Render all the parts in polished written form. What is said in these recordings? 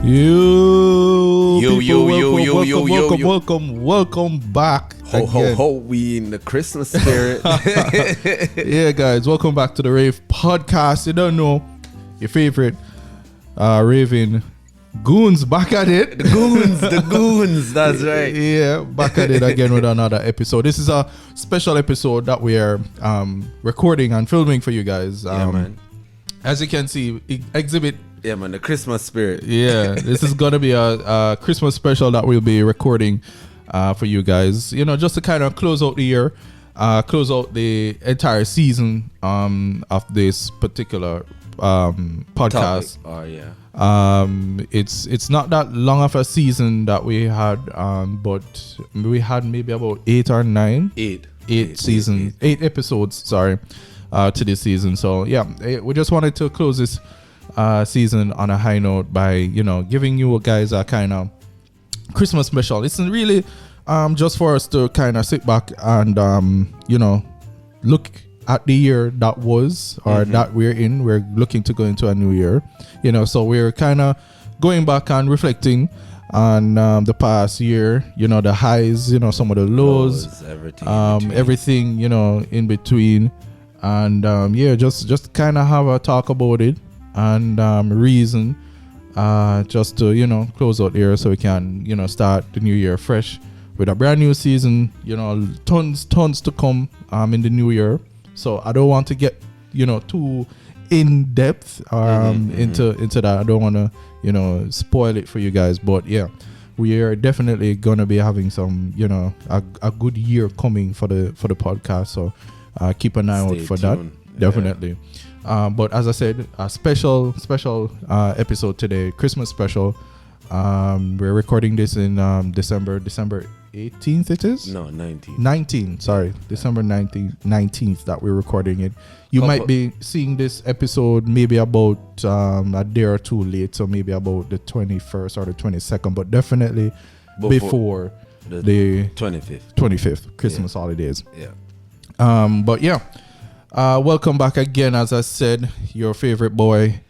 Welcome back. Ho, we in the Christmas spirit. Yeah, guys, welcome back to the Rave podcast. You don't know, your favorite raving goons back at it. The goons, that's right. Yeah, back at it again with another episode. This is a special episode that we are recording and filming for you guys. Yeah, man. As you can see, exhibit. Yeah, man, the Christmas spirit. Yeah, this is going to be a Christmas special that we'll be recording for you guys. You know, just to kind of close out the year, close out the entire season of this particular podcast. Oh, yeah. It's not that long of a season that we had, but we had maybe about 8 or 9. Eight Seasons, 8 episodes, sorry, to this season. So, yeah, we just wanted to close this season on a high note by, you know, giving you guys a kind of Christmas special. It's really just for us to kind of sit back and you know, look at the year that was or that we're in. We're looking to go into a new year, you know, so we're kind of going back and reflecting on the past year, you know, the highs, you know, some of the lows, everything you know, in between. And yeah, just kind of have a talk about it and reason just to, you know, close out here so we can, you know, start the new year fresh with a brand new season, you know, tons to come in the new year. So I don't want to get, you know, too in depth into that. I don't want to, you know, spoil it for you guys, but yeah, we are definitely gonna be having some, you know, a good year coming for the podcast. So keep an eye out for tuned. That. Definitely. But as I said, a special episode today, Christmas special. We're recording this in December 18th it is? No, 19th. 19th, sorry. December 19th that we're recording it. You might be seeing this episode maybe about a day or two late, so maybe about the 21st or the 22nd, but definitely before the 25th Christmas holidays. Yeah. But yeah. Welcome back again, as I said, your favorite boy,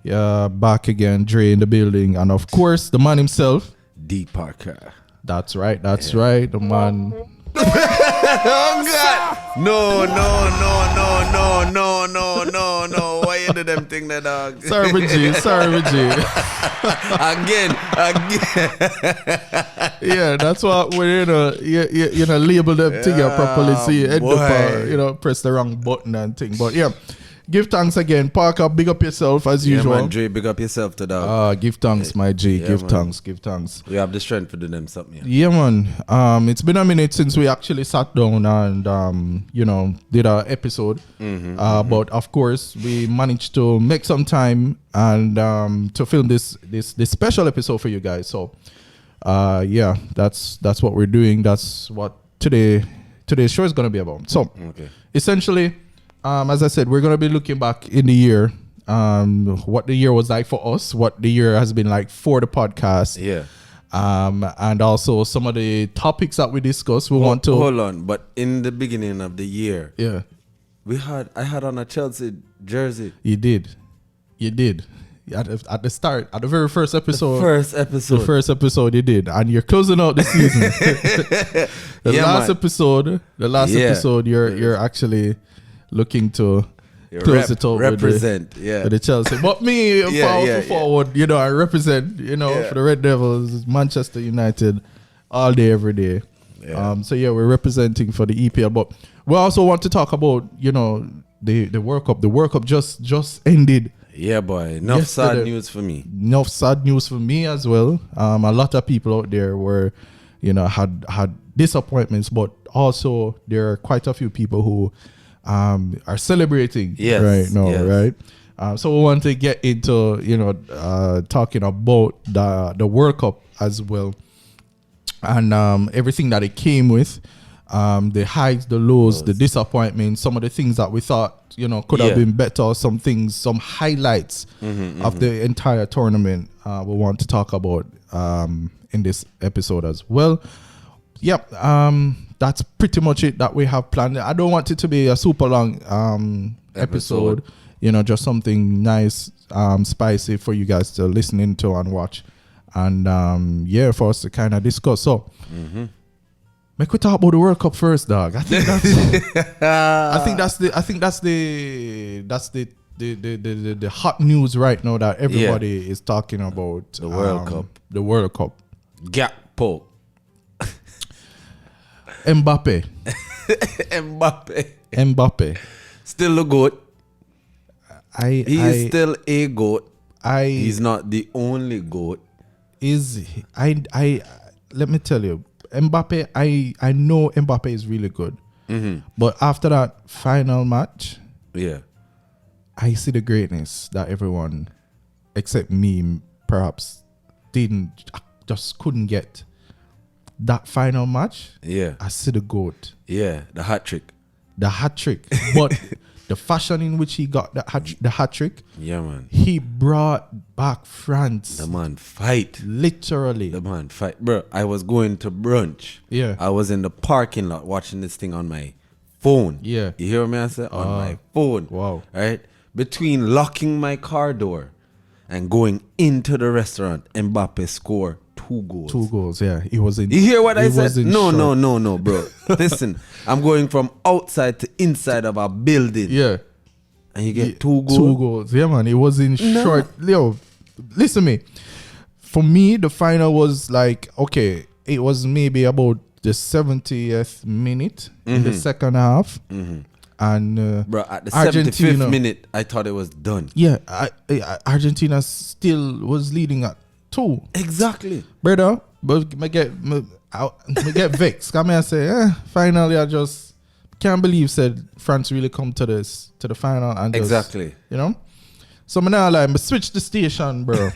back again, Dre in the building, and of course, the man himself, D. Parker. That's right, the man. Oh God! No! Why you do them thing, that dog? Sorry, G. Again. Yeah, that's what we're you know, label them thing properly. See, end up, you know, press the wrong button and thing. But yeah, give thanks again, Parker. Big up yourself as usual. Man, Dre, big up yourself to dog. Give thanks, my G. Yeah, give man. thanks. We have the strength to do them something. Yeah, man. It's been a minute since we actually sat down and you know, did our episode. But of course, we managed to make some time and to film this special episode for you guys. So yeah, that's what we're doing. That's what today's show is gonna be about. So essentially, as I said, we're gonna be looking back in the year, what the year was like for us, what the year has been like for the podcast. Yeah. And also some of the topics that we discussed. Want to hold on, but in the beginning of the year, yeah, I had on a Chelsea jersey. You did. At the start, at the very first episode. The first episode you did. And you're closing out the season. The last episode, you're actually looking to close it out represent with the Chelsea. But me, forward, you know, I represent, you know, for the Red Devils, Manchester United, all day, every day. Yeah. So yeah, we're representing for the EPL. But we also want to talk about, you know, the World Cup. The World Cup just ended. Yeah, boy. Enough sad news for me. Enough sad news for me as well. A lot of people out there were, you know, had disappointments, but also there are quite a few people who are celebrating right now, right? So we want to get into, you know, talking about the World Cup as well, and everything that it came with, the highs, the lows, the disappointments, some of the things that we thought, you know, could have been better, some highlights of the entire tournament we want to talk about in this episode as well. Yep, that's pretty much it that we have planned. I don't want it to be a super long episode. You know, just something nice, spicy for you guys to listen into and watch and for us to kind of discuss. So, make we talk about the World Cup first, dog. I think that's the hot news right now that everybody is talking about. The World Cup. The World Cup. Gakpo. Mbappe. Mbappe. Still a GOAT. He is still a GOAT. He's not the only GOAT. Let me tell you, Mbappe, I know Mbappe is really good. But after that final match, I see the greatness that everyone, except me, perhaps just couldn't get. That final match, I see the GOAT. Yeah, the hat trick. But the fashion in which he got the hat trick, man. He brought back France. The man fight. Literally. The man fight. Bro, I was going to brunch. Yeah. I was in the parking lot watching this thing on my phone. Yeah. You hear me? I said on my phone. Wow. Right? Between locking my car door and going into the restaurant, Mbappe scored 2 goals. 2 goals, yeah. He was in. You hear what I said? No, short. bro. Listen, I'm going from outside to inside of a building. Yeah. And you get 2 goals? 2 goals. Yeah, man. It was in short. Yo, listen to me. For me, the final was like, okay, it was maybe about the 70th minute in the second half. And bro, at the Argentina, 75th minute, I thought it was done. Yeah, Argentina still was leading at 2. Exactly. Brother, but me get vexed. Come here and say, finally, I just can't believe said France really come to the final and just, exactly. You know? So me now like, me switch the station, bro.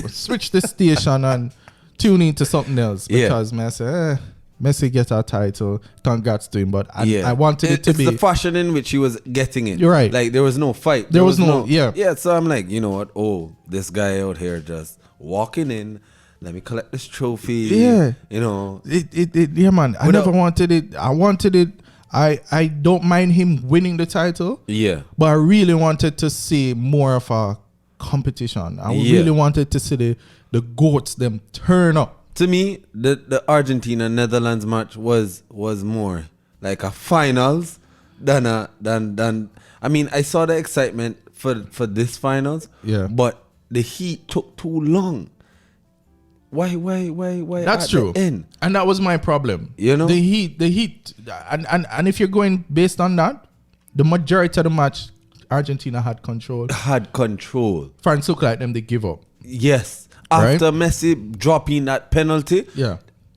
Switch the station and tune into something else because me say, Messi get our title. Congrats to him, but I wanted it to be the fashion in which he was getting it. You're right. Like there was no fight. There was no. Yeah. So I'm like, you know what? Oh, this guy out here just walking in. Let me collect this trophy. Yeah. You know. Yeah, man. I never wanted it. I wanted it. I don't mind him winning the title. Yeah. But I really wanted to see more of a competition. I really wanted to see the GOATs them turn up. To me, the Argentina-Netherlands match was more like a finals than I mean, I saw the excitement for this finals. Yeah. But the heat took too long. Why? That's true. And that was my problem. You know? The heat and if you're going based on that, the majority of the match Argentina had control. France looked like them they give up. Yes. After Messi dropping that penalty,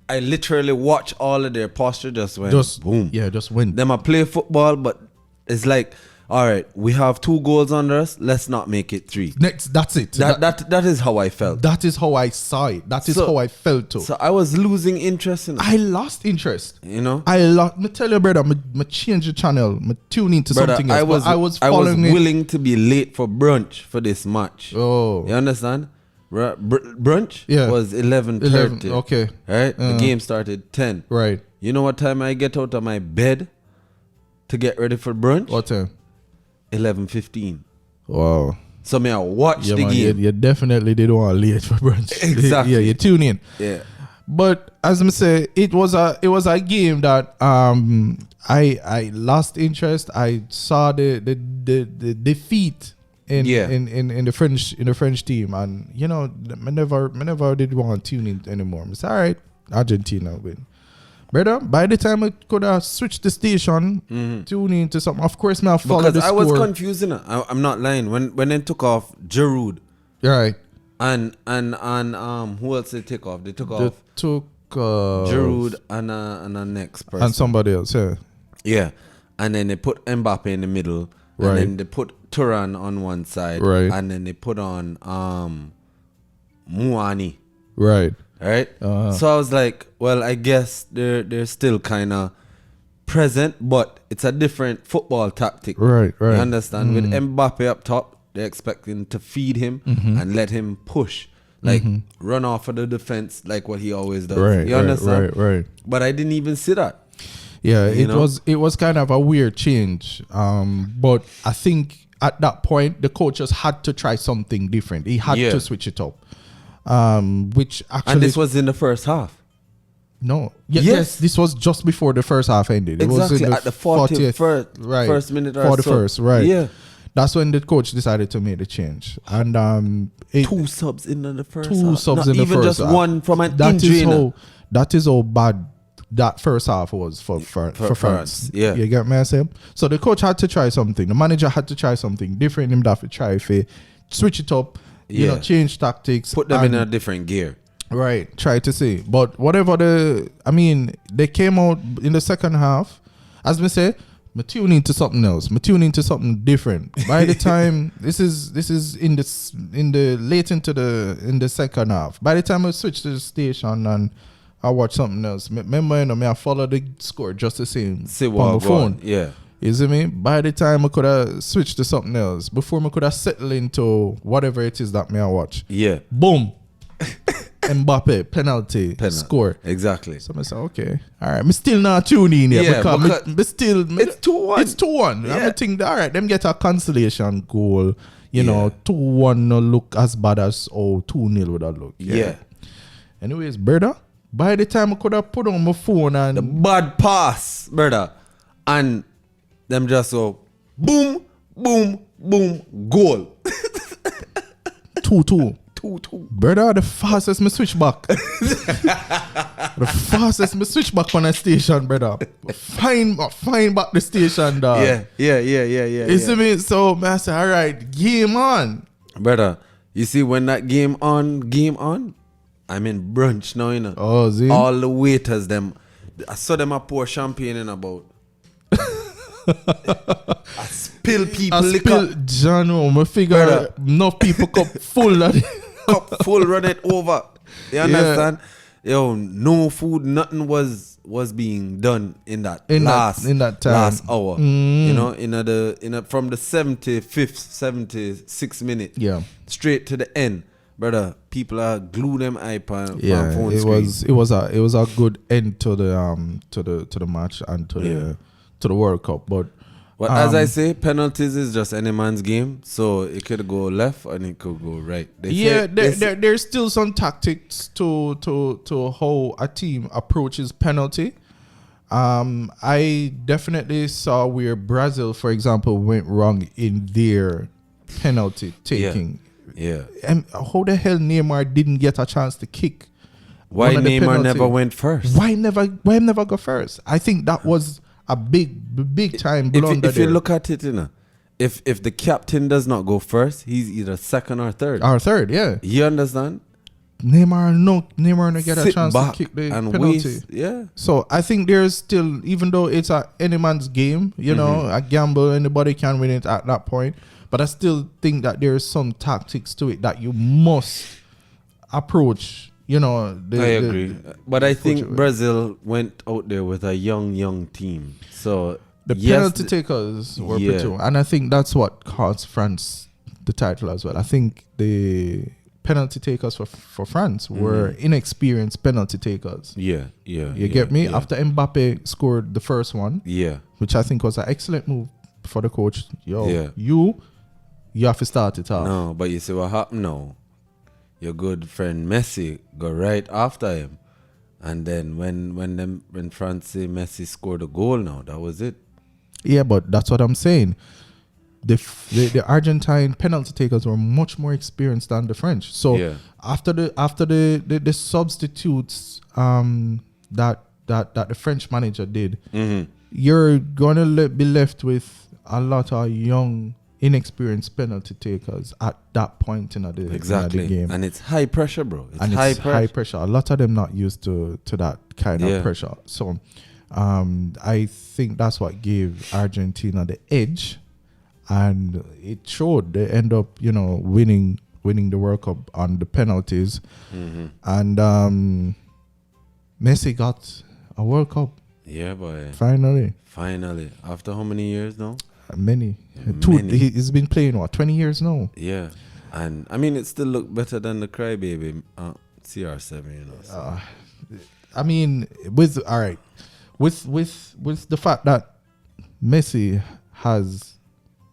I literally watch all of their posture just went boom. Yeah, just win. Them I play football, but it's like, all right, we have 2 goals under us. Let's not make it 3. That's it. That is how I felt. That is how I saw it. That is how I felt too. So I was losing interest in it. I lost interest. You know? Me tell you, brother, me change the channel. Me tune into something else. I was willing to be late for brunch for this match. Oh. You understand? Brunch was 11:30. Okay. Right? The game started 10. Right. You know what time I get out of my bed to get ready for brunch? What time? 11:15. Wow. So I watch the game. You definitely didn't want late for brunch. Exactly. You tune in. Yeah. But as I say, it was a game that I lost interest. I saw the defeat in the French team, and you know, I never did want to tune in anymore. It's all right, Argentina win. Brother, by the time I could have switched the station, tune into something. Of course, I followed the score. I was confused. I'm not lying. When they took off Giroud, right, and who else they took off? They took Giroud and a next person and somebody else. Yeah, and then they put Mbappe in the middle. Right. And then they put Turan on one side. Right. And then they put on Muani. Right. Right? So I was like, well, I guess they're still kind of present, but it's a different football tactic. Right. You understand? With Mbappe up top, they're expecting to feed him and let him push. Like, run off of the defense like what he always does. Right. You understand? Right. But I didn't even see that. Yeah, it was kind of a weird change. But I think at that point the coach just had to try something different. He had to switch it up. which actually And this was in the first half. no, Yes. this was just before the first half ended. It was Exactly, in the at the 40th right, first minute or 41st, so. right? Yeah. That's when the coach decided to make the change, and Two subs in the first two half. subs Not in the even first just half. one from an That injury. is how bad that first half was for France. France, yeah. You get me? I say. So the coach had to try something. The manager had to try something different. Him have to try if he switch it up. You know, Yeah. change tactics. Put them in and- a different gear. Right, try to see. But whatever they came out in the second half, as me say, me tune into something else. Me tune into something different. By the time this is in the late into the second half. By the time I switch to the station and I watch something else, remember, I follow the score just the same See on what my phone. Yeah. You see me? By the time I could have switched to something else, before I could have settled into whatever it is that I watch. Yeah. Boom. Mbappe penalty score. Exactly. So I said, okay, all right. Me still not tuning in here Yeah, because me still it's 2-1. It's 2-1. Yeah. I think all right. Them get a consolation goal. You know, 2-1 no look as bad as 2-0 would have looked. Yeah. Anyways, brother, by the time I could have put on my phone and The bad pass, brother, and them just so boom, boom, boom, goal. 2-2. 2-2. Brother, the fastest me switch back. The fastest me switch back on a station, brother. Find back the station, dog. Yeah. You see me? So I say, all right, game on. Brother, you see when that game on, I'm in brunch now, you know. Oh, see? All the waiters, I saw them a pour champagne in about. I spill people liquor. Jano, my figure Brother. enough people cup full of Cup full, run it over. You understand? Yo, no food, nothing was being done in that in that time. last hour. You know, from the 75th, 76th minute, straight to the end, brother. People are glue them eye on phone it screen. was a good end to the match and to the World Cup. But as I say, penalties is just any man's game, so it could go left and it could go right. There's still some tactics to how a team approaches penalty. I definitely saw where Brazil, for example, went wrong in their penalty taking. Yeah. And how the hell Neymar didn't get a chance to kick? Why Neymar never went first? Why never go first? I think that was a big time blunder. If you look at it, you know, if the captain does not go first, he's either second or third. Yeah. You understand? Neymar no get a Sit chance to back kick the and penalty. waste. Yeah. So I think there's still, even though it's any man's game, you know, a gamble, anybody can win it at that point. But I still think that there's some tactics to it that you must approach. You know, I agree. But I think Brazil went out there with a young team. So the penalty takers were pretty, and I think that's what cost France the title as well. I think the penalty takers for France were inexperienced penalty takers. You get me? Yeah. After Mbappe scored the first one, which I think was an excellent move for the coach. You have to start it off. No, but you see what happened now? Your good friend Messi go right after him, and then when France say Messi scored a goal, now that was it. Yeah, but that's what I'm saying. The Argentine penalty takers were much more experienced than the French. So after the substitutes that the French manager did, you're gonna be left with a lot of young, inexperienced penalty takers at that point in the game. And it's high pressure, bro. It's high pressure. A lot of them not used to that kind of pressure. So I think that's what gave Argentina the edge, and it showed. They end up, winning the World Cup on the penalties, and Messi got a World Cup. Yeah, boy. Finally. After how many years now? Many. He's been playing 20 years now. Yeah, and I mean it still look better than the crybaby CR7, So. I mean, with the fact that Messi has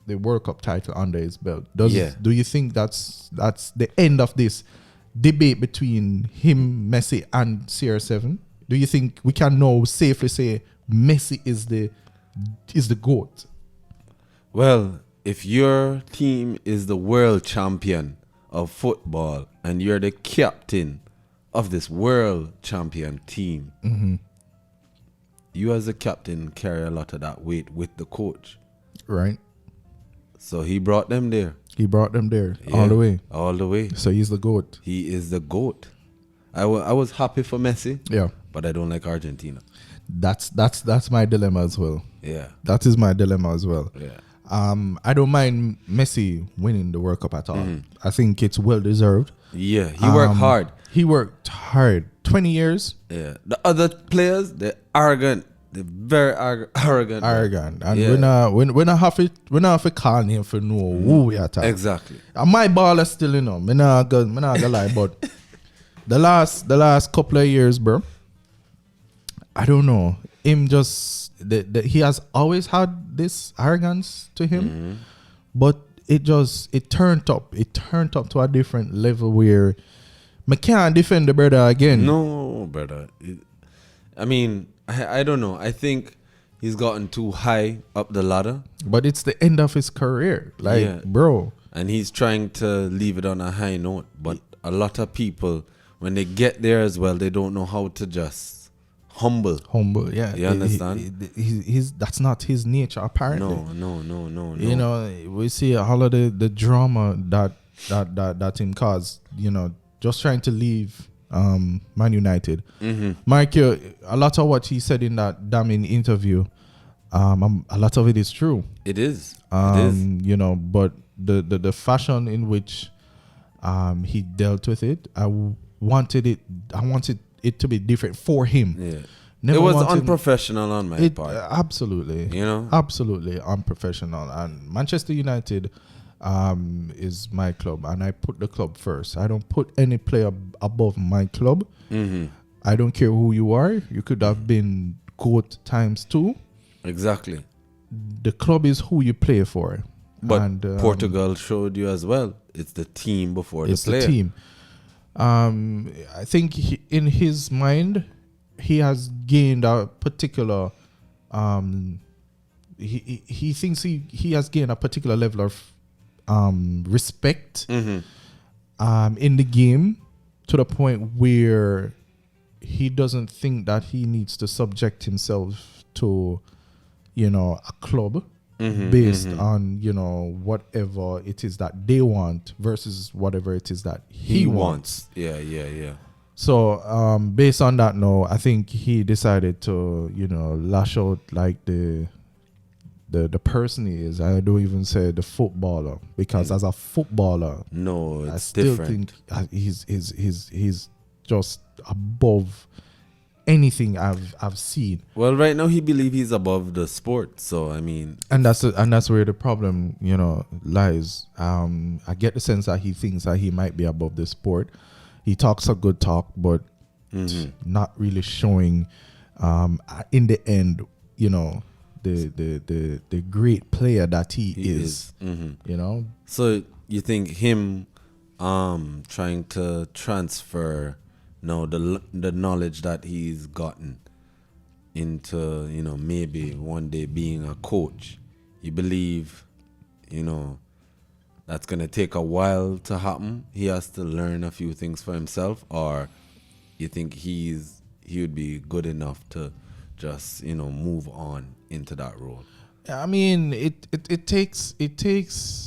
the World Cup title under his belt, do you think that's the end of this debate between him, Messi, and CR7? Do you think we can now safely say Messi is the GOAT? Well, if your team is the world champion of football and you're the captain of this world champion team, you as a captain carry a lot of that weight with the coach. Right. So he brought them there. He brought them there all the way. All the way. So he's the GOAT. He is the GOAT. I was happy for Messi. Yeah. But I don't like Argentina. That's my dilemma as well. Yeah. That is my dilemma as well. Yeah. I don't mind Messi winning the World Cup at all. I think it's well deserved. Yeah. He worked hard. He worked hard. 20 years. Yeah. The other players, they're arrogant. They're very arrogant. Arrogant. And we not have to call him for know who we are talking. Exactly. And my ball is still, me not gonna lie, but the last couple of years, bro, I don't know. Him just he has always had this arrogance to him, but it turned up. It turned up to a different level where I can't defend the brother again. No, brother. I mean, I don't know. I think he's gotten too high up the ladder. But it's the end of his career, bro. And he's trying to leave it on a high note. But a lot of people, when they get there as well, they don't know how to just humble. Yeah. You understand? He's that's not his nature, apparently. No. You know, we see all of the drama that him caused, just trying to leave Man United. Mike, a lot of what he said in that damning interview, a lot of it is true. It is. But the fashion in which he dealt with it, I wanted it to be different for him. Yeah. It was unprofessional on my part. Absolutely. Absolutely unprofessional. And Manchester United is my club, and I put the club first. I don't put any player above my club. I don't care who you are. You could have been GOAT times 2. Exactly. The club is who you play for. But Portugal showed you as well. It's the team before the player. It's the team. I think in his mind, he has gained a particular. He thinks he has gained a particular level of respect in the game, to the point where he doesn't think that he needs to subject himself to, a club based on, whatever it is that they want versus whatever it is that he wants. Yeah. So based on that, no, I think he decided to, lash out like the person he is. I don't even say the footballer, because as a footballer, no, it's I still different. think he's just above anything I've seen. Well, right now he believes he's above the sport. So I mean, and that's where the problem, lies. I get the sense that he thinks that he might be above the sport. He talks a good talk, but not really showing in the end, the great player that he is. So you think him trying to transfer the knowledge that he's gotten into, maybe one day being a coach, you believe, that's going to take a while to happen? He has to learn a few things for himself? Or you think he would be good enough to just, move on into that role? I mean, it takes being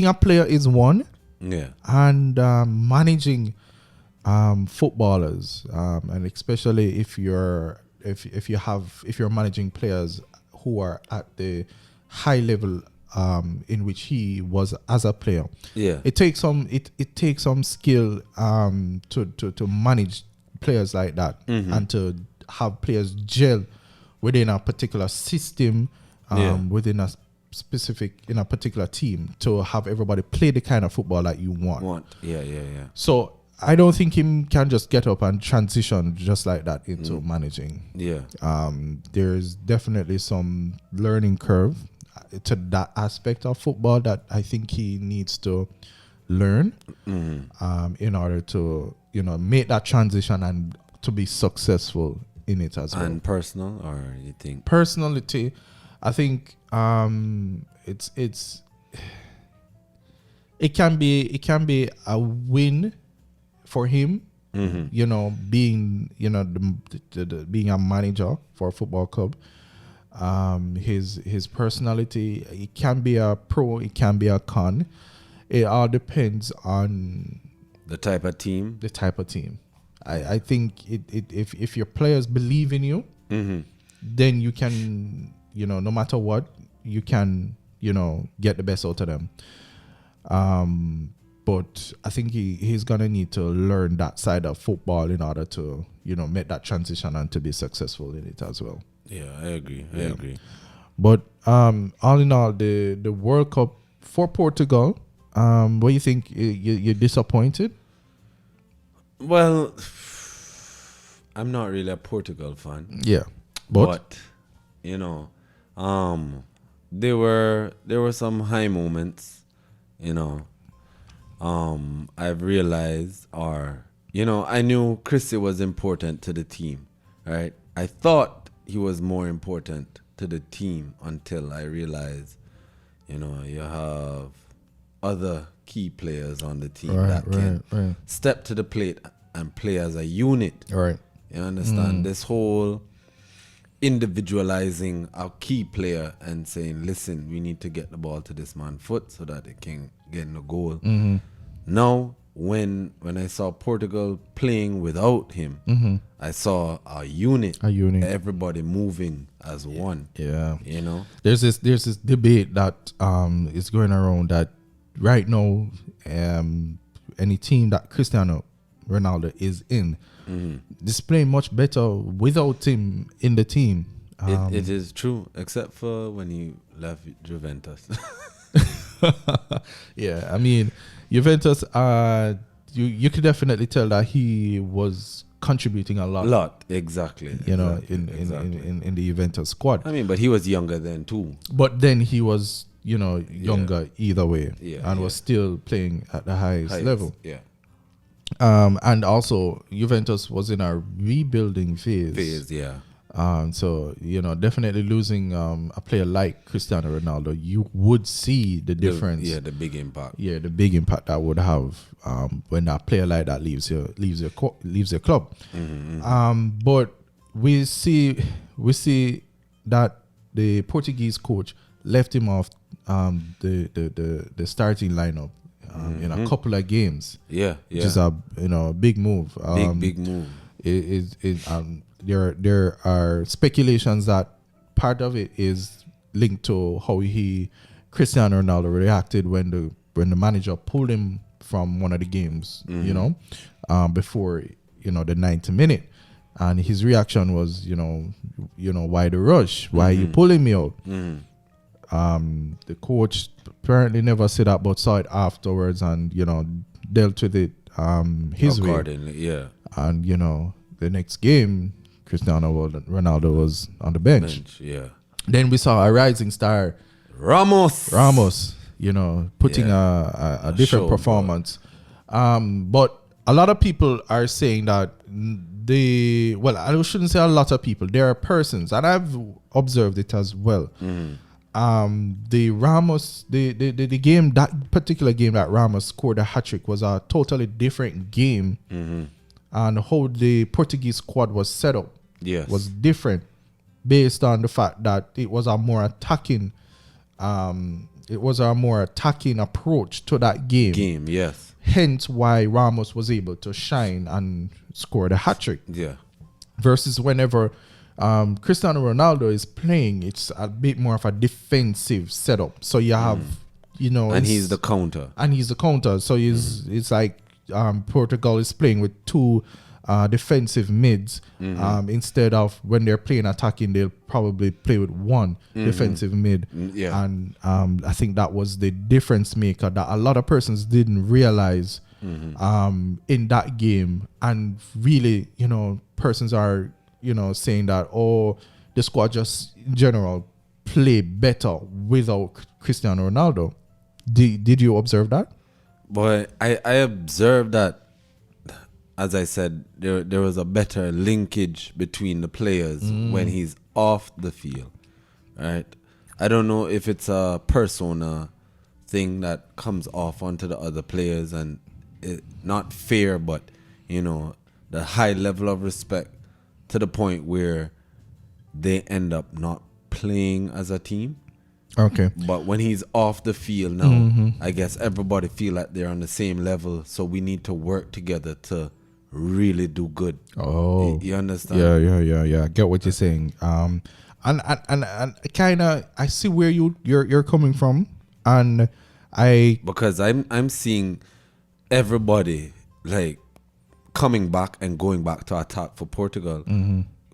a player is one. Yeah. And managing footballers, and especially if you're managing players who are at the high level in which he was as a player. Yeah. It takes some skill to manage players like that, and to have players gel within a particular system, within a particular team, to have everybody play the kind of football that you want. Yeah. So I don't think he can just get up and transition just like that into managing. Yeah. There's definitely some learning curve to that aspect of football that I think he needs to learn in order to, make that transition and to be successful in it as well. And personal, or you think? Personality, I think it can be a win for him. Being being a manager for a football club. His personality, it can be a pro, it can be a con. It all depends on the type of team. I think if your players believe in you, then you can, no matter what, you can, get the best out of them. But I think he's gonna need to learn that side of football in order to, make that transition and to be successful in it as well. Yeah, I agree. I agree. But all in all, the World Cup for Portugal, what do you think? You're disappointed? Well, I'm not really a Portugal fan. Yeah, but there were some high moments. I've realized, I knew Chrissy was important to the team, right? I thought he was more important to the team until I realized, you have other key players on the team that can step to the plate and play as a unit. Right. You understand? This whole individualizing a key player and saying, listen, we need to get the ball to this man's foot so that it can get in the goal. Now, when I saw Portugal playing without him, I saw a unit. Everybody moving as one. Yeah. There's this debate that is going around that right now, any team that Cristiano Ronaldo is in, displaying much better without him in the team. It is true, except for when he left Juventus. Yeah, I mean, Juventus, you could definitely tell that he was contributing a lot. Exactly. In the Juventus squad. I mean, but he was younger then too. But then he was, younger either way, and was still playing at the highest level. Yeah. And also Juventus was in a rebuilding phase. Yeah. So definitely losing a player like Cristiano Ronaldo, you would see the difference. The big impact. Yeah, the big impact that would have when a player like that leaves your club. But we see that the Portuguese coach left him off the starting lineup in a couple of games. Yeah. Which is a big move. Big move. There are speculations that part of it is linked to how Cristiano Ronaldo reacted when the manager pulled him from one of the games, before the 90th minute, and his reaction was, why the rush? Why are you pulling me out? The coach apparently never said that, but saw it afterwards and dealt with it his way. Yeah. And the next game, Cristiano Ronaldo was on the bench. Yeah. Then we saw a rising star, Ramos, putting a different performance. But a lot of people are saying that I shouldn't say a lot of people. There are persons, and I've observed it as well. The Ramos, the game, that particular game that Ramos scored a hat-trick was a totally different game. And how the Portuguese squad was set up was different, based on the fact that it was a more attacking approach to that game. Yes. Hence why Ramos was able to shine and score the hat-trick. Yeah. Versus whenever Cristiano Ronaldo is playing, it's a bit more of a defensive setup. So you have, and he's the counter. So it's like Portugal is playing with two defensive mids. Instead of when they're playing attacking, they'll probably play with one defensive mid. And I think that was the difference maker that a lot of persons didn't realize in that game. And really, persons are saying that the squad just in general play better without Cristiano Ronaldo. Did you observe that? But I observed that, as I said, there was a better linkage between the players when he's off the field, right? I don't know if it's a persona thing that comes off onto the other players and not fair, but, the high level of respect to the point where they end up not playing as a team. Okay. But when he's off the field now, I guess everybody feel like they're on the same level. So we need to work together to really do good. Oh, you understand? Yeah. I get what you're saying. And kind of, I see where you're coming from, and because I'm seeing everybody like coming back and going back to attack for Portugal.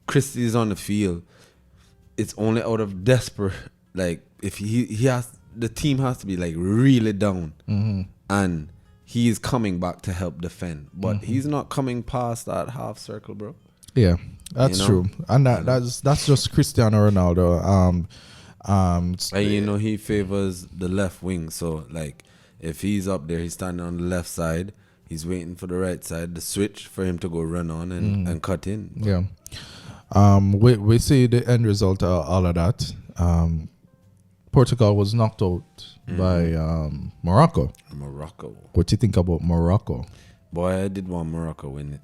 Christie is on the field. It's only out of desperate, like, if he has, the team has to be like really down, and he is coming back to help defend, but he's not coming past that half circle, bro. Yeah, that's true, and that's just Cristiano Ronaldo. And he favors the left wing, so like if he's up there, he's standing on the left side, he's waiting for the right side, the switch for him to go run on and cut in. Yeah. We see the end result of all of that. Portugal was knocked out by Morocco. Morocco. What do you think about Morocco? Boy, I did want Morocco win it.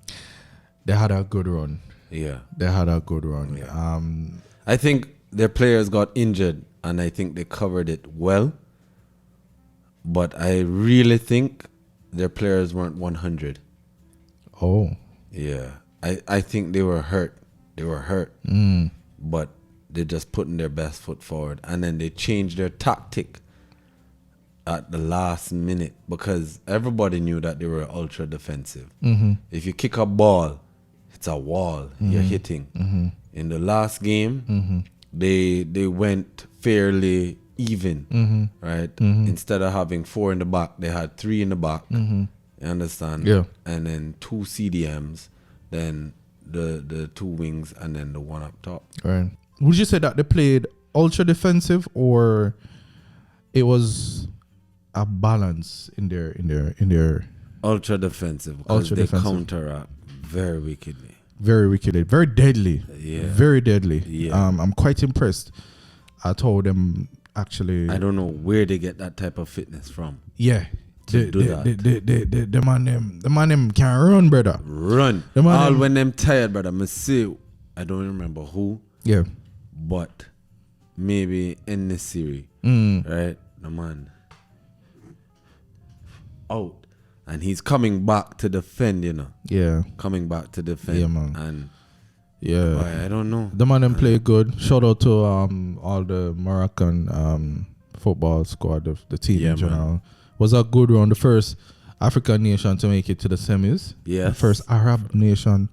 They had a good run. Yeah. They had a good run. Yeah. I think their players got injured, and I think they covered it well. But I really think their players weren't 100. Oh. Yeah. I think they were hurt. But they're just putting their best foot forward. And then they changed their tactic at the last minute because everybody knew that they were ultra defensive. If you kick a ball, it's a wall you're hitting. In the last game, they went fairly even, right? Instead of having 4 in the back, they had 3 in the back. You understand? Yeah. And then 2 CDMs, then the 2 wings, and then the 1 up top. Right. Would you say that they played ultra defensive, or it was a balance in their ultra defensive? Because they counteract very wickedly. Very wickedly. Very deadly. Yeah. Very deadly. Yeah. I'm quite impressed at how them actually. I don't know where they get that type of fitness from. Yeah. The man them can run, brother. Run. When them tired, brother. Messi, I don't remember who. Yeah. But maybe in this series, right? The man out, and he's coming back to defend. Yeah. Coming back to defend. Yeah, man. And yeah, I don't know. The man them play good. Shout out to all the Moroccan football squad of the team in general. Man. Was a good round. The first African nation to make it to the semis. Yeah. The first Arab nation.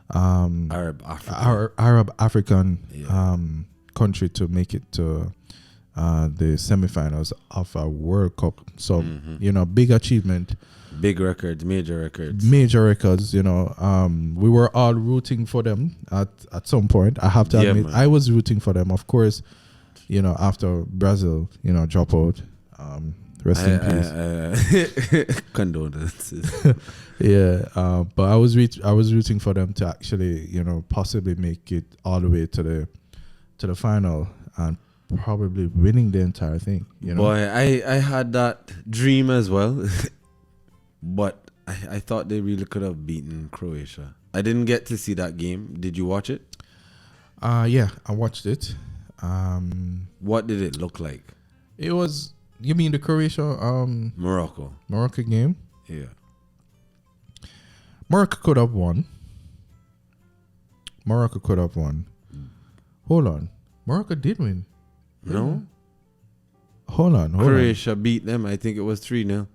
Arab African country to make it to the semifinals of a World Cup. So big achievement, big records, major records. We were all rooting for them at some point. I have to admit, man. I was rooting for them, of course. After Brazil, drop out. Rest in peace. Condolences. Yeah, but I was rooting for them to actually, possibly make it all the way to the final and probably winning the entire thing. Boy, I had that dream as well, but I thought they really could have beaten Croatia. I didn't get to see that game. Did you watch it? Yeah, I watched it. What did it look like? It was. You mean the Croatia Morocco game? Yeah. Morocco could have won. Hold on. Morocco did win. No? Hold on. Croatia beat them. I think it was 3-0.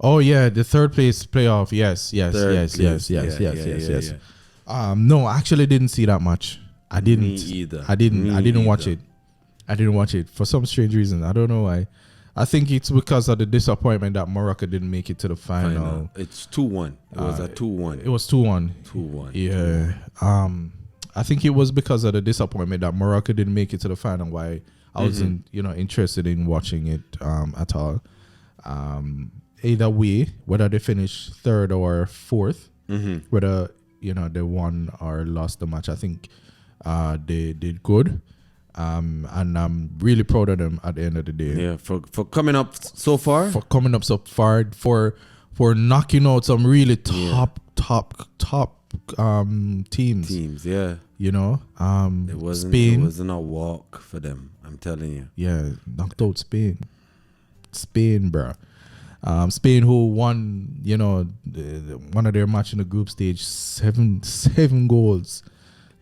Oh yeah, the third place playoff. Yes. No, I actually didn't see that much. I didn't. Me either. I didn't watch it. I didn't watch it for some strange reason. I don't know why. I think it's because of the disappointment that Morocco didn't make it to the final. It's 2-1. It was a 2-1. It was 2-1. 2-1. Yeah. I think it was because of the disappointment that Morocco didn't make it to the final why I wasn't, interested in watching it at all. Either way, whether they finish third or fourth, whether they won or lost the match, I think they did good. And I'm really proud of them at the end of the day. Yeah, for coming up so far. For coming up so far, for knocking out some really top teams. Yeah. It wasn't Spain. It wasn't a walk for them, I'm telling you. Yeah, knocked out Spain. Spain, bro. Spain, who won, one of their match in the group stage, seven goals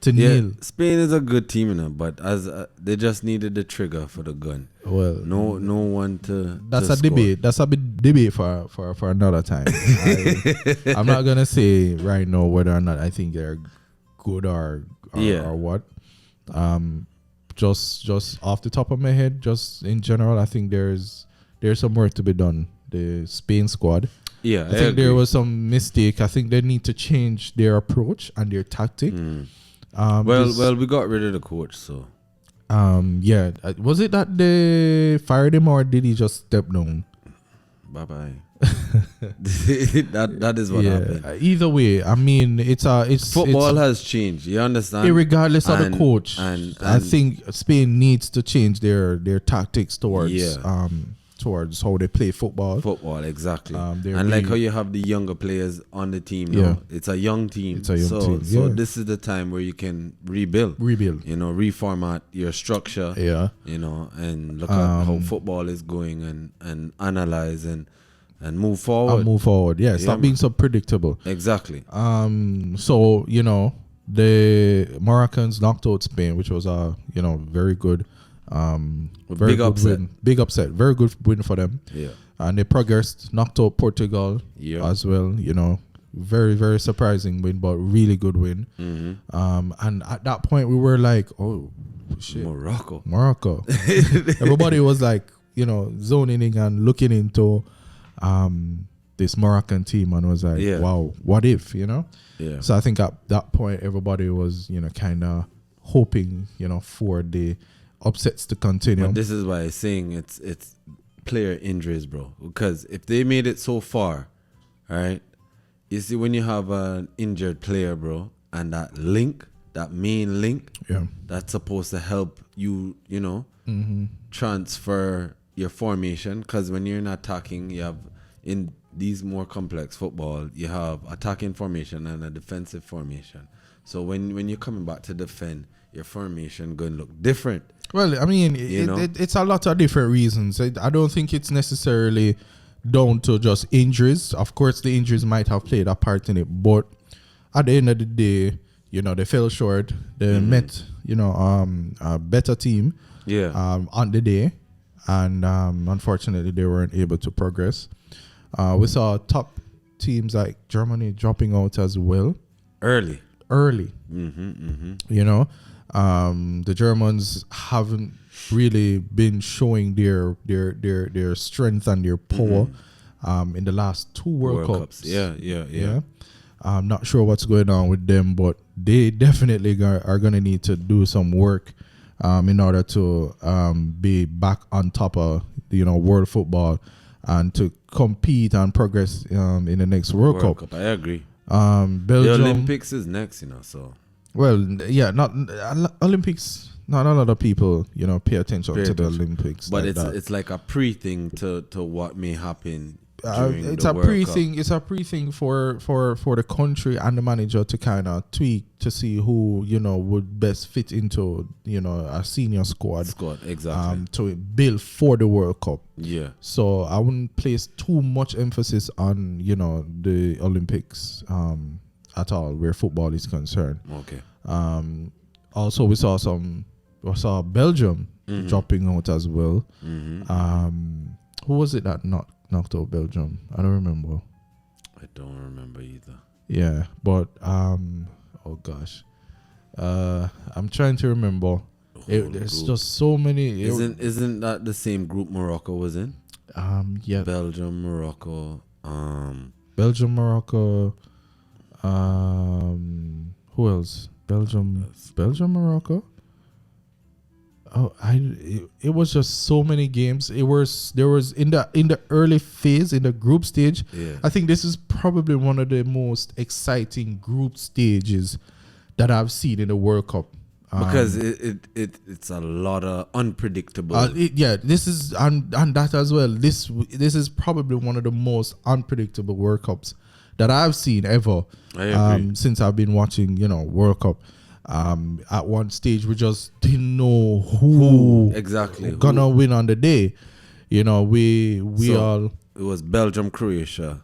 to nil. Spain is a good team, but as they just needed the trigger for the gun. Well, no one to. That's to a score. debate. That's a bit debate for another time. I'm not gonna say right now whether or not I think they're good or what. Just off the top of my head, just in general, I think there's some work to be done. The Spain squad. Yeah, I think there was some mistake. I think they need to change their approach and their tactic. Well, we got rid of the coach, so. Yeah. Was it that they fired him or did he just step down? Bye bye. that is what happened. Either way, I mean, it's football has changed. You understand? Regardless of the coach, and I think Spain needs to change their tactics towards how they play football. Football, exactly. And like how you have the younger players on the team now. It's a young team. Team. So this is the time where you can rebuild. Reformat your structure. Yeah. And look at how football is going and analyze and move forward. Yeah. Stop being so predictable. Exactly. So, the Moroccans knocked out Spain, which was a very good very big good upset. Big upset. Very good win for them. Yeah. And they progressed, knocked out Portugal as well. Very, very surprising win, but really good win. And at that point, we were like, oh, shit. Morocco. Everybody was like, zoning in and looking into this Moroccan team and was like, wow, what if, Yeah. So I think at that point, everybody was, kind of hoping, for the upsets to continue. But this is why I'm saying it's player injuries, bro. Because if they made it so far, all right, you see when you have an injured player, bro, and that main link, that's supposed to help you, transfer your formation. Because when you're in attacking, you have in these more complex football, you have attacking formation and a defensive formation. So when you're coming back to defend, your formation going to look different. Well, I mean, it's a lot of different reasons. I don't think it's necessarily down to just injuries. Of course, the injuries might have played a part in it, but at the end of the day, they fell short. They met, a better team on the day, and unfortunately, they weren't able to progress. We saw top teams like Germany dropping out as well. Early. The Germans haven't really been showing their strength and their power in the last two World Cups. Yeah. I'm not sure what's going on with them, but they definitely are going to need to do some work in order to be back on top of world football and to compete and progress in the next World Cup. I agree. Belgium, the Olympics is next, so. Well, yeah, not Olympics. Not a lot of people, pay attention to the Olympics. But it's like a pre-thing to what may happen. It's a pre-thing. It's a pre-thing for the country and the manager to kind of tweak to see who would best fit into a senior squad. Exactly. To build for the World Cup. Yeah. So I wouldn't place too much emphasis on the Olympics at all where football is concerned. Okay. Also we saw Belgium dropping out as well. Who was it that knocked out Belgium? I don't remember. I don't remember either. Yeah, but oh gosh, I'm trying to remember. There's just so many. Isn't that the same group Morocco was in? Yeah. Belgium, Morocco. Belgium, Morocco. Who else? Belgium, Morocco. it was just so many games. There was in the early phase, in the group stage. Yeah. I think this is probably one of the most exciting group stages that I've seen in the World Cup. Because it's a lot of unpredictable. This is and that as well. This is probably one of the most unpredictable World Cups that I've seen ever. I agree. Since I've been watching, World Cup. At one stage we just didn't know who exactly gonna win on the day. We So, all. It was Belgium, Croatia,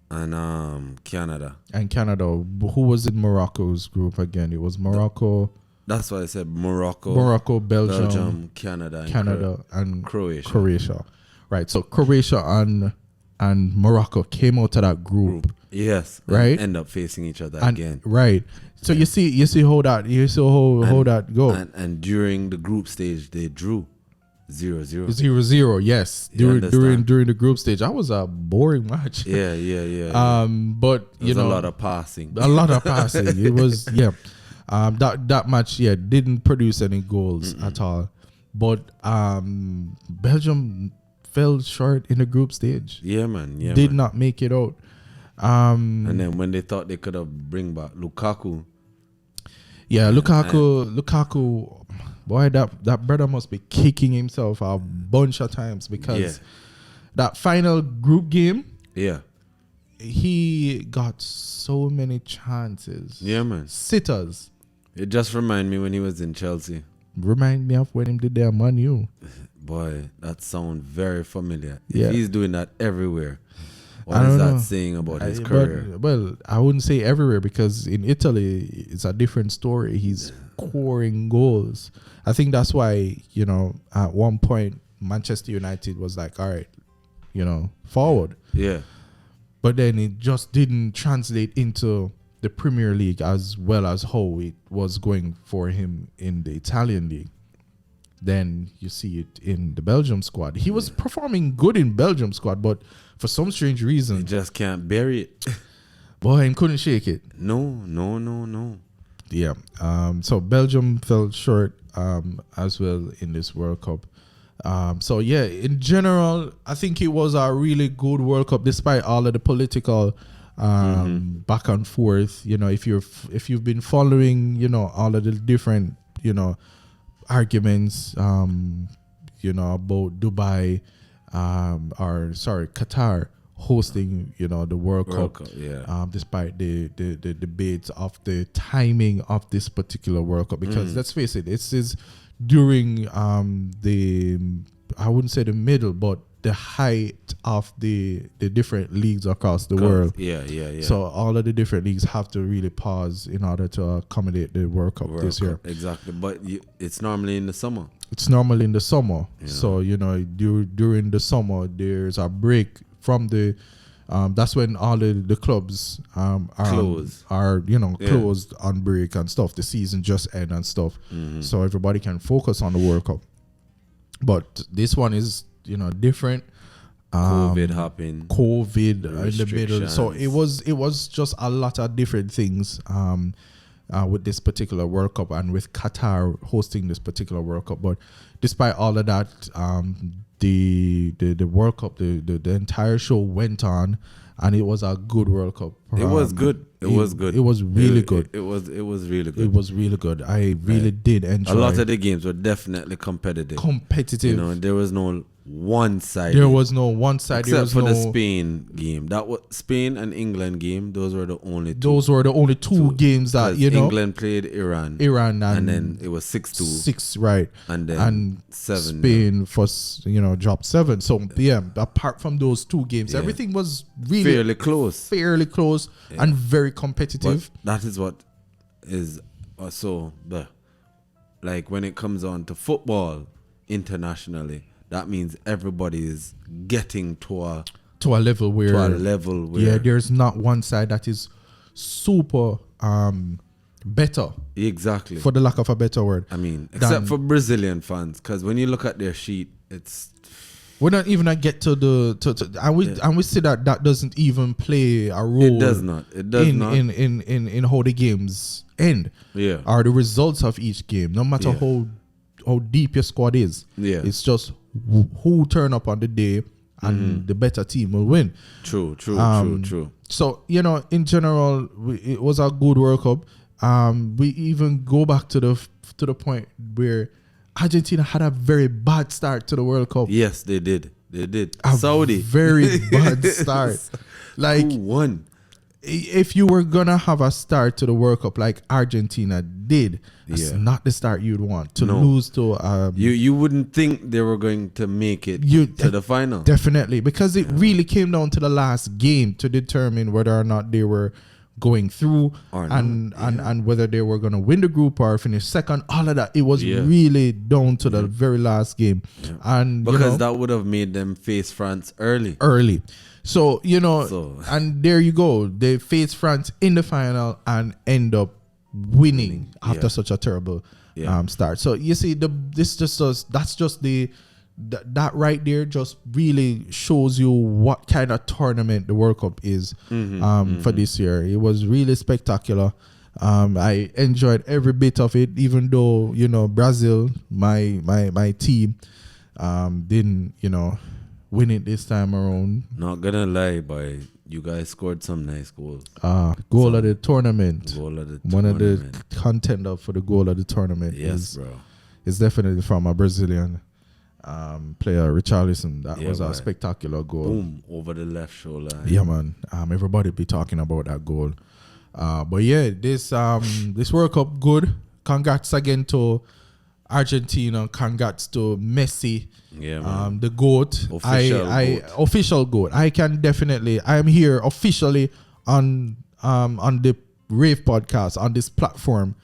and Canada. And Canada. Who was in Morocco's group again? It was Morocco. That's why I said Morocco, Belgium, Canada, and Croatia. Right. So Croatia and Morocco came out of that group. Yes. Right. And end up facing each other again. Right. So you see how that go. And during the group stage they drew 0-0. 0-0, yes. During the group stage. That was a boring match. Yeah. But a lot of passing. A lot of passing. It was that match didn't produce any goals at all. But Belgium fell short in the group stage. Yeah, man. Did not make it out. And then when they thought they could have bring back Lukaku. Yeah, Lukaku, boy, that brother must be kicking himself a bunch of times because that final group game, he got so many chances. Yeah, man. Sitters. It just remind me when he was in Chelsea. Remind me of when he did their Man U. Boy, that sounds very familiar. Yeah. If he's doing that everywhere, what is that saying about his career? Well, I wouldn't say everywhere because in Italy, it's a different story. He's scoring goals. I think that's why, at one point, Manchester United was like, all right, forward. Yeah. But then it just didn't translate into the Premier League as well as how it was going for him in the Italian league. Then you see it in the Belgium squad. He was performing good in Belgium squad, but for some strange reason, he just can't bury it. Boy, he couldn't shake it. No. Yeah. So Belgium fell short as well in this World Cup. So in general, I think it was a really good World Cup despite all of the political back and forth. If you've been following, all of the different, arguments, about Dubai, Qatar hosting, the World Cup. Despite the debates of the timing of this particular World Cup, because let's face it, this is during I wouldn't say the middle, but the height of the different leagues across the world. Yeah. So all of the different leagues have to really pause in order to accommodate the World Cup this year. Exactly, but it's normally in the summer. It's normally in the summer. Yeah. So, during the summer, there's a break from the, that's when all the clubs are closed on break and stuff. The season just end and stuff. So everybody can focus on the World Cup. But this one is, different. COVID happened. COVID in the middle. So it was just a lot of different things with this particular World Cup and with Qatar hosting this particular World Cup. But despite all of that, the World Cup, the entire show went on, and it was a good World Cup. It was good. It was good. It was really good. It was really good. It was really good. I really did enjoy. A lot of the games were definitely competitive. There was no one side. There was no one side. Except for the Spain game. That was Spain and England game. Those were the only two. Those were the only two games that England played Iran, and then it was 6-2. 6, right? And then 7. Spain first, dropped 7. So apart from those two games, everything was really fairly close, and very competitive. But that is what is like when it comes on to football internationally. That means everybody is getting to a level where there's not one side that is super better. Exactly. For the lack of a better word. I mean, except for Brazilian fans, because when you look at their sheet, we're not even gonna get to and we see that doesn't even play a role. It does not. In how the games end. Yeah. Or the results of each game, no matter how deep your squad is. Yeah. It's just who turn up on the day, and the better team will win. True. So, in general, it was a good World Cup. We even go back to the point where Argentina had a very bad start to the World Cup. Yes, they did. Saudi. Very bad start. Like, who won? If you were gonna have a start to the World Cup like Argentina did, that's not the start you'd want to lose to. You wouldn't think they were going to make it to the final. Definitely, because it really came down to the last game to determine whether or not they were going through and whether they were gonna win the group or finish second. All of that, it was really down to the very last game, and because that would have made them face France early. So, and there you go. They face France in the final and end up winning after such a terrible start. So you see, that right there just really shows you what kind of tournament the World Cup is for this year. It was really spectacular. I enjoyed every bit of it, even though Brazil, my team, didn't win it this time around. Not gonna lie, boy, you guys scored some nice goals. Goal of the tournament. One of the contender for the goal of the tournament. Yes, bro. Is definitely from a Brazilian player, Richarlison. That was a spectacular goal. Boom, over the left shoulder. Yeah, man. Everybody be talking about that goal. But yeah, this World Cup, good. Congrats again to Argentina. Congrats to Messi. Yeah, man. The GOAT. Official GOAT. I am here officially on the Rave podcast, on this platform,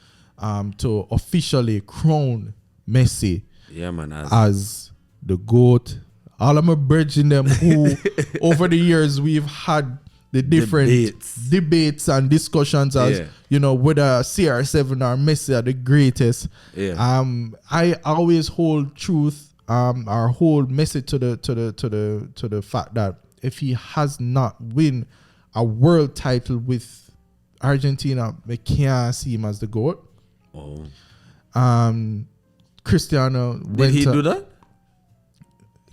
to officially crown Messi as the GOAT. All of my bridging them who over the years we've had the different debates and discussions as whether CR7 or Messi are the greatest. I always hold truth or hold Messi to the fact that if he has not win a world title with Argentina, we can't see him as the GOAT. Cristiano did he do that?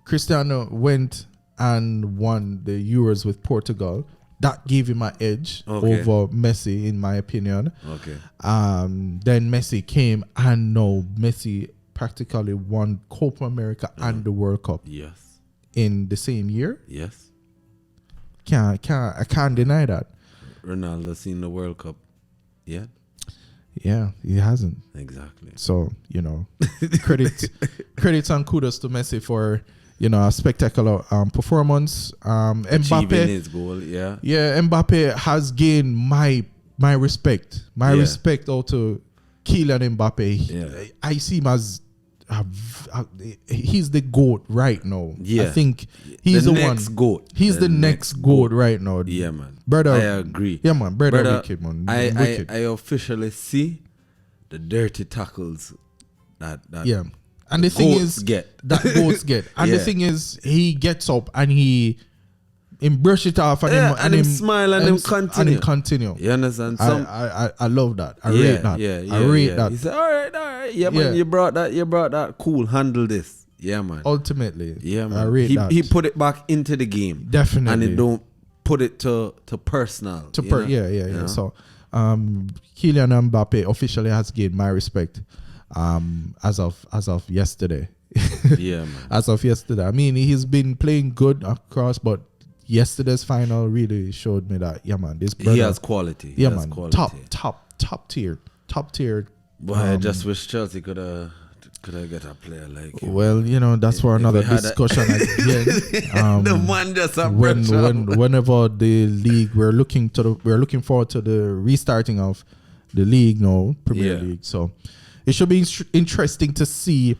Cristiano went and won the Euros with Portugal. That gave him an edge over Messi, in my opinion. Then Messi came, and no, Messi practically won Copa America and the World Cup. Yes. In the same year. Yes. I can't deny that. Ronaldo seen the World Cup yet? Yeah, he hasn't. Exactly. So, credits and kudos to Messi for a spectacular performance. Mbappe, his goal, Mbappe has gained my respect. My respect out to Kylian Mbappe. Yeah. I see him as he's the GOAT right now. Yeah. I think he's the next one. GOAT. He's the next GOAT right now. Yeah, man. Brother, I agree. Yeah, man. Brother wicked, man. I officially see the dirty tackles that and the thing is that goats get. And the thing is, he gets up and he brush it off and him smile and him continue. You understand? I love that. I rate that. I rate that. He said, all right. Yeah, man. You brought that. Cool. Handle this. Yeah, man. Ultimately. Yeah, man. I rate that. He put it back into the game. Definitely. And he don't put it to personal. Yeah. So, Kylian Mbappe officially has gained my respect as of yesterday. Yeah, man. As of yesterday. I mean, he's been playing good across, but yesterday's final really showed me that, man, this brother, he has quality. Yeah, man. Top tier. But I just wish Chelsea could have get a player like him. Well, that's for another discussion again. The man just whenever the league, we're looking forward to the restarting of the league now, Premier League. So it should be interesting to see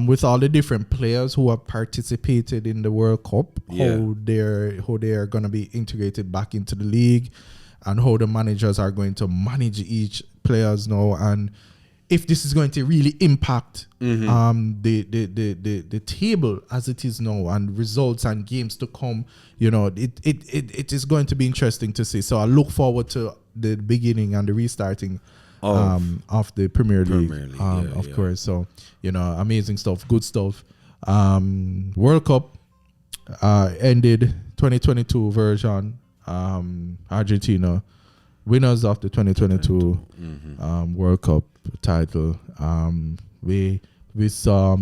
with all the different players who have participated in the World Cup, how they are going to be integrated back into the league, and how the managers are going to manage each players now, and if this is going to really impact the table as it is now, and results and games to come. It is going to be interesting to see. So I look forward to the beginning and the restarting of the Premier League, League, course. So, amazing stuff, good stuff. World Cup ended 2022 version. Argentina winners of the 2022 World Cup title. We saw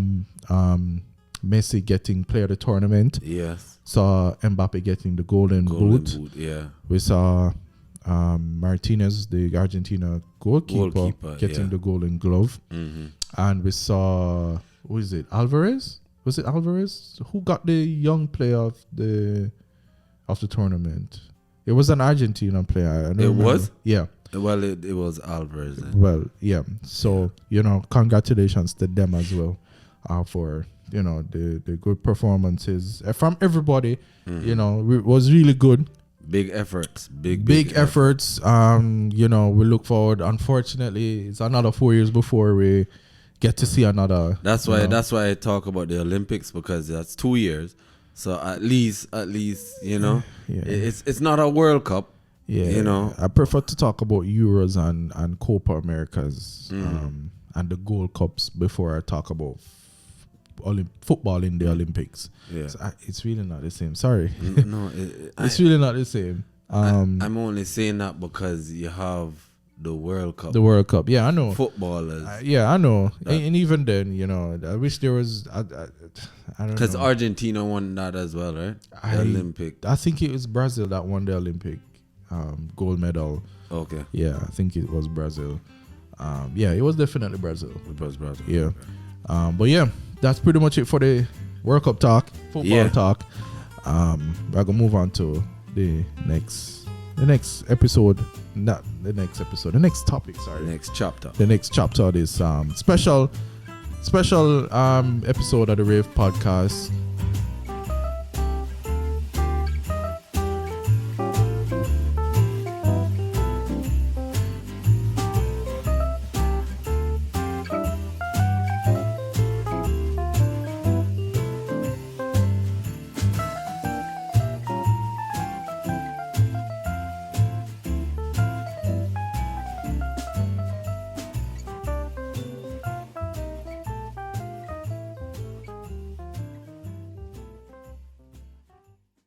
Messi getting player of the tournament. Yes. Saw Mbappe getting the golden boot. Yeah. We saw Martinez, the Argentina goalkeeper getting the golden glove. And we saw, who is it, Alvarez? Was it Alvarez? Who got the young player of the tournament? It was an Argentinian player. I don't remember. Was? Yeah. Well, it was Alvarez. Then. Well, yeah. So, congratulations to them as well for, the good performances from everybody. It was really good. Big efforts. Big efforts. We look forward. Unfortunately, it's another 4 years before we get to see another. That's why I talk about the Olympics, because that's 2 years. So at least, it's not a World Cup. Yeah, I prefer to talk about Euros and Copa Americas and the Gold Cups before I talk about football in the Olympics. Yeah, so it's really not the same. Sorry, no, it's really not the same. I'm only saying that because you have the World Cup. The World Cup, yeah, I know. Footballers, I know. And even then, I wish there was. I don't know. Because Argentina won that as well, right? The Olympic. I think it was Brazil that won the Olympic gold medal. Okay. Yeah, I think it was Brazil. It was definitely Brazil. It was Brazil. Yeah. Okay. But yeah, that's pretty much it for the World Cup talk, football talk. We're gonna move on to the next episode. Not the next episode. The next topic. Sorry. Next chapter. The next chapter is special episode of the Rave podcast.